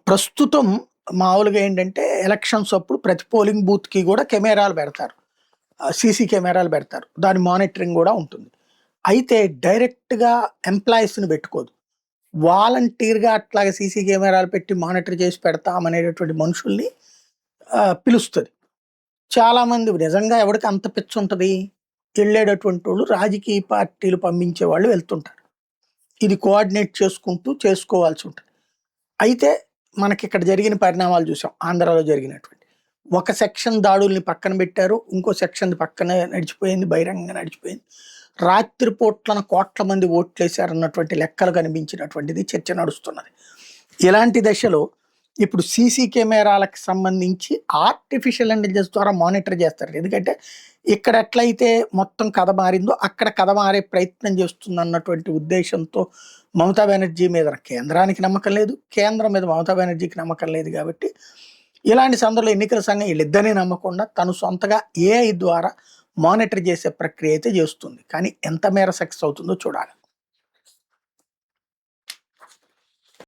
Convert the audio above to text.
ప్రస్తుతం మామూలుగా ఏంటంటే ఎలక్షన్స్ అప్పుడు ప్రతి పోలింగ్ బూత్‌కి గూడా కెమెరాలు పెడతారు. సీసీ కెమెరాలు పెడతారు. దాని మానిటరింగ్ గూడా ఉంటుంది. అయితే డైరెక్ట్‌గా ఎంప్లాయీస్‌ని పెట్టుకోదు. వాలంటీర్‌గా అట్లాగా సీసీ కెమెరాలు పెట్టి మానిటర్ చేసి పెడతామనేటటువంటి మనుషుల్ని పిలుస్తది. చాలామంది నిజంగా ఎవడికి అంత పిచ్చుంటది? ఎళ్ళేటటువంటోళ్ళు రాజకీయ పార్టీలు పంపించే వాళ్ళు వెళ్తుంటారు. ఇది కోఆర్డినేట్ చేసుకుంటూ చేసుకోవాల్సుంటది. అయితే మనకిక్కడ జరిగిన పరిణామాలు చూసాం. ఆంధ్రాలో జరిగినటువంటి. ఒక సెక్షన్ దాడుల్ని పక్కన పెట్టారు. ఇంకో సెక్షన్‌ది పక్కనే నడిచిపోయింది. బహిరంగంగా నడిచిపోయింది. రాత్రి పూట్లన కోట్ల మంది ఓట్లేసారన్నటువంటి లెక్కలు కనిపించినటువంటిది చర్చ నడుస్తున్నది. ఇలాంటి దశలో ఇప్పుడు సీసీ కెమెరాలకు సంబంధించి ఆర్టిఫిషియల్ ఇంటెలిజెన్స్ ద్వారా మానిటర్ చేస్తారు. ఎందుకంటే ఇక్కడ ఎట్లయితే మొత్తం కథ మారిందో అక్కడ కథ మారే ప్రయత్నం చేస్తుందన్నటువంటి ఉద్దేశంతో మమతా బెనర్జీ మీద కేంద్రానికి నమ్మకం లేదు. కేంద్రం మీద మమతా బెనర్జీకి నమ్మకం లేదు కాబట్టి ఇలాంటి సందర్భంలో ఎన్నికల సంఘం వీళ్ళిద్దరిని నమ్మకుండా తను సొంతగా ఏఐ ద్వారా మానిటర్ చేసే ప్రక్రియ అయితే చేస్తుంది. కానీ ఎంత మేర సక్సెస్ అవుతుందో చూడాలి.